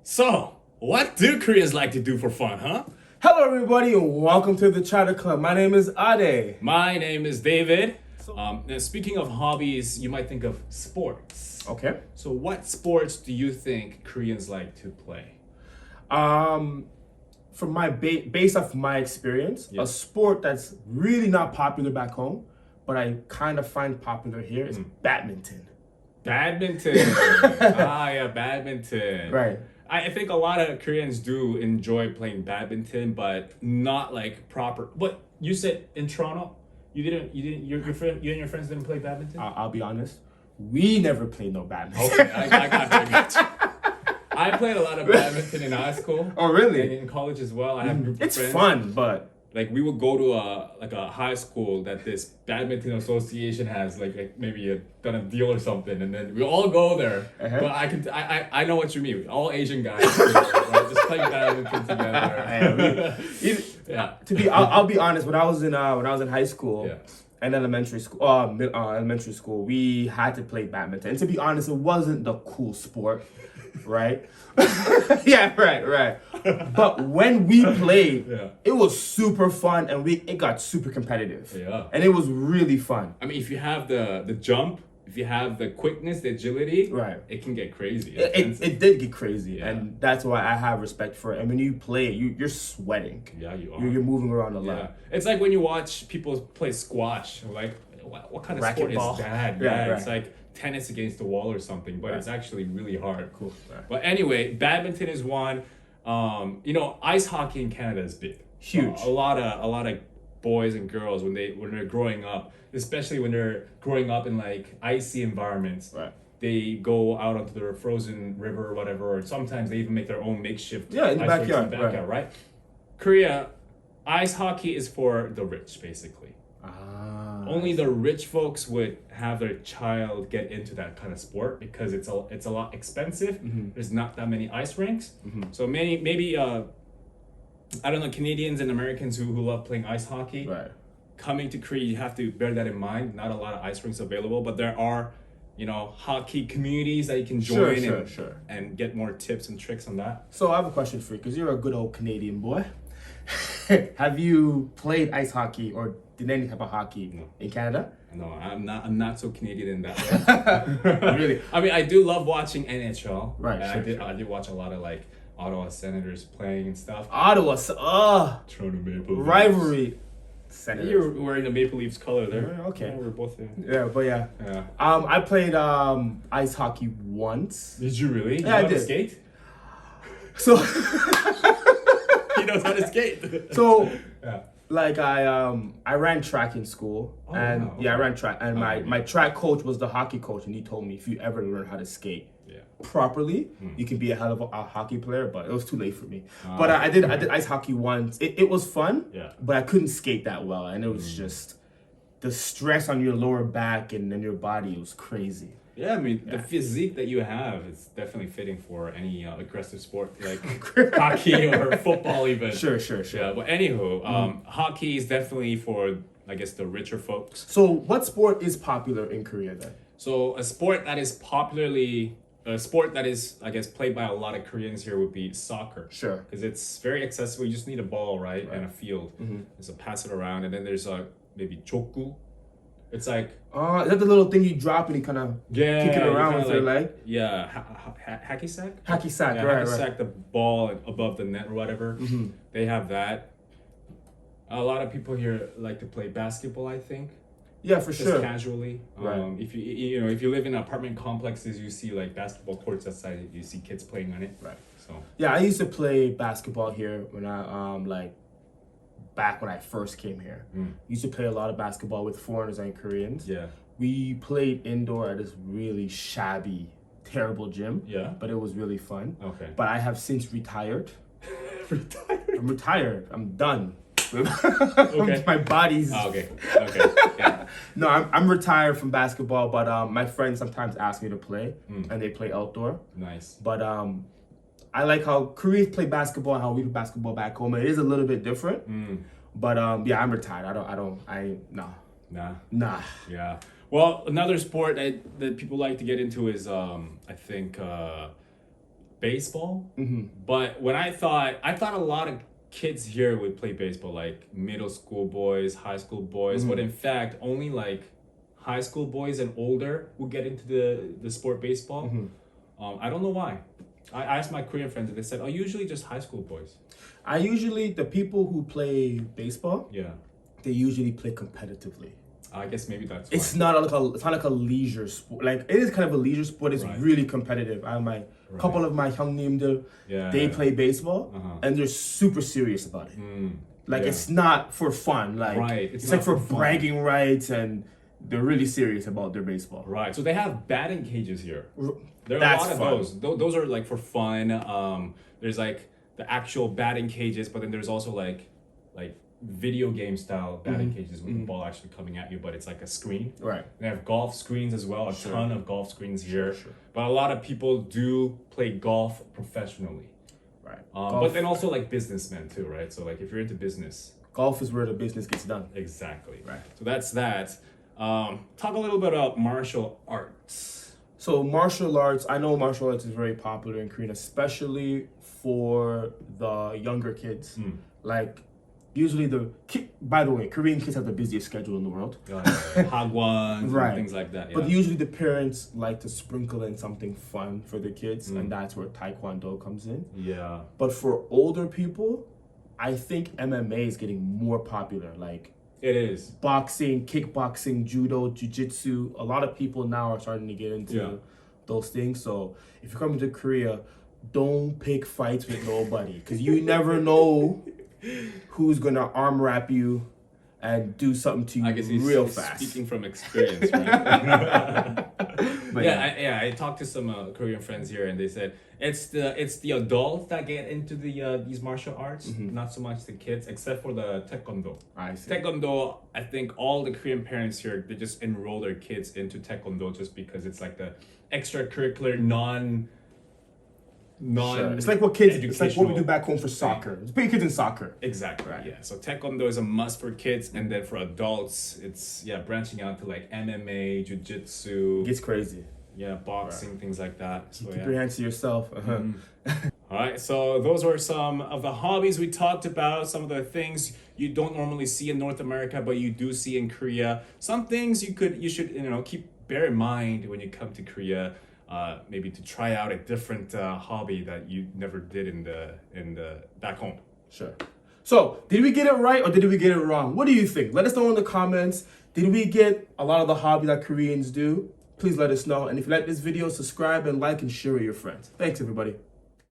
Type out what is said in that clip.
So, what do Koreans like to do for fun, huh? Hello, everybody, and welcome to the Chatter Club. My name is Ade. My name is David. Now speaking of hobbies, you might think of sports. Okay. So, what sports do you think Koreans like to play? From my based off my experience, Yeah. a sport that's really not popular back home, but I kind of find popular here is badminton. Badminton. Yeah, badminton. Right. I think a lot of Koreans do enjoy playing badminton, but not like proper. But you said in Toronto, your friend, you and your friends didn't play badminton. I'll be honest, we never played no badminton. Okay, I got you. I played a lot of badminton in high school. Oh, really? And in college as well. I have a group of It's friends. fun, but Like we would go to a high school that this badminton association has like maybe done a deal or something, and then we all go there. Uh-huh. But I know what you mean. All Asian guys, right? Just playing badminton together. Yeah. I'll be honest. When I was in high school, Yeah. and elementary school, we had to play badminton. And to be honest, it wasn't the cool sport, right? Yeah, right. But when we played, Yeah. it was super fun, and it got super competitive. Yeah. And it was really fun. I mean, if you have the jump, if you have the quickness, the agility, Right. it can get crazy. It did get crazy, Yeah. and that's why I have respect for it. And when you play, you're sweating. Yeah, you are. You're moving around a Yeah, lot. it's like when you watch people play squash. Like, what kind of sport Racquetball. is that? Yeah, It's right. like tennis against the wall or something, but Right. it's actually really hard. Cool. Right. But anyway, badminton is one. Ice hockey in Canada is big. Huge. A lot of boys and girls when they're growing up, especially when they're growing up in like icy environments. Right. They go out onto the frozen river or whatever, or sometimes they even make their own makeshift Yeah, in the ice rinks backyard, right? Korea, ice hockey is for the rich, basically. Ah. Only the rich folks would have their child get into that kind of sport because it's a lot expensive. There's not that many ice rinks, so maybe I don't know, Canadians and Americans who love playing ice hockey. Right. Coming to Korea, you have to bear that in mind. Not a lot of ice rinks available, but there are, hockey communities that you can join Sure. and get more tips and tricks on that. So I have a question for you, because you're a good old Canadian boy. Have you played ice hockey or did any type of hockey in Canada? No, I'm not so Canadian in that way. Really? I mean, I do love watching NHL. Right, And sure, I did watch a lot of like Ottawa Senators playing and stuff. Ottawa, Toronto Maple Leafs. rivalry. You're wearing the Maple Leafs color there. Yeah, okay. Yeah, we're both there. Yeah, but yeah. Yeah. I played ice hockey once. Did you really? You Yeah, I know how to did. skate? So He knows how to skate. so Yeah. like I ran track in school, Oh, and wow, yeah, I okay. ran track, and my track coach was the hockey coach, and he told me if you ever learn how to skate Yeah. properly, you can be a hell of a hockey player. But it was too late for me. But I did ice hockey once. It was fun. Yeah. But I couldn't skate that well, and it was just the stress on your lower back and then your body was crazy. Yeah, I mean, the physique that you have is definitely fitting for any aggressive sport like hockey or football even. Sure. Yeah, but anywho, hockey is definitely for, I guess, the richer folks. So what sport is popular in Korea then? So a sport that is, I guess, played by a lot of Koreans here would be soccer. Sure. Because it's very accessible. You just need a ball, right? And a field. So pass it around. And then there's maybe jokgu. It's like, Is that the little thing you drop and you kind of yeah, kick it you around kinda with your leg? Yeah, hacky sack? Hacky sack, Yeah, right, hacky right. sack the ball above the net or whatever. They have that. A lot of people here like to play basketball, I think. Yeah, for Just sure. casually. Right. If you live in apartment complexes, you see like basketball courts outside. You see kids playing on it. Right. So Yeah, I used to play basketball here when I back when I first came here. Used to play a lot of basketball with foreigners and Koreans. yeah, We played indoor at this really shabby, terrible gym. yeah. But it was really fun. Okay. But I have since retired. Retired. I'm retired. I'm done. Okay. My body's Oh, okay. Yeah. no. I'm retired from basketball, but my friends sometimes ask me to play, and they play outdoor. Nice. But I like how Koreans play basketball and how we play basketball back home. It is a little bit different. But yeah, I'm retired. Nah. Yeah. Well, another sport that people like to get into is I think baseball. But when I thought a lot of kids here would play baseball, like middle school boys, high school boys. But in fact, only like high school boys and older would get into the sport baseball. I don't know why. I asked my Korean friends and they said, oh, usually just high school boys. The people who play baseball, Yeah. they usually play competitively. I guess maybe that's why. It's not like a leisure sport. Like it is kind of a leisure sport. It's really competitive. I have my couple of my 형님들, they play baseball and they're super serious about it. Like it's not for fun. Like it's like for bragging rights, and they're really serious about their baseball. Right. So they have batting cages here. There are That's a lot of fun. those are like for fun. There's like the actual batting cages, but then there's also like video game style batting cages with the ball actually coming at you, but it's like a screen. Right. They have golf screens as well, a ton of golf screens here. But a lot of people do play golf professionally. Right. But then also like businessmen too, right? So like if you're into business. Golf is where the business gets done. Exactly. Right. So that's that. Talk a little bit about martial arts. So martial arts, I know martial arts is very popular in Korea, especially for the younger kids. Like usually by the way, Korean kids have the busiest schedule in the world. Hagwons, and things like that. Yeah. But usually the parents like to sprinkle in something fun for the kids, and that's where Taekwondo comes in. Yeah. But for older people, I think MMA is getting more popular. Like it is. Boxing, kickboxing, judo, jiu-jitsu. A lot of people now are starting to get into those things. So if you're coming to Korea, don't pick fights with nobody, because you never know who's gonna arm wrap you and do something to you I guess he's real fast. Speaking from experience, right? But I talked to some Korean friends here, and they said it's the adults that get into these martial arts, not so much the kids, except for the taekwondo. I see. Taekwondo, I think all the Korean parents here, they just enroll their kids into taekwondo just because it's like the extracurricular Sure. It's like what we do back home for soccer. It's put your kids in soccer. Exactly. Right. Yeah. So taekwondo is a must for kids, and then for adults, it's branching out to like MMA, jiu-jitsu. It gets crazy. Yeah, boxing, things like that. So Keep your hands to yourself. All right. So those were some of the hobbies we talked about. Some of the things you don't normally see in North America, but you do see in Korea. Some things you should bear in mind when you come to Korea. Maybe to try out a different hobby that you never did in the back home. Sure. So, did we get it right or did we get it wrong? What do you think? Let us know in the comments. Did we get a lot of the hobby that Koreans do? Please let us know. And if you like this video, subscribe and like and share with your friends. Thanks, everybody.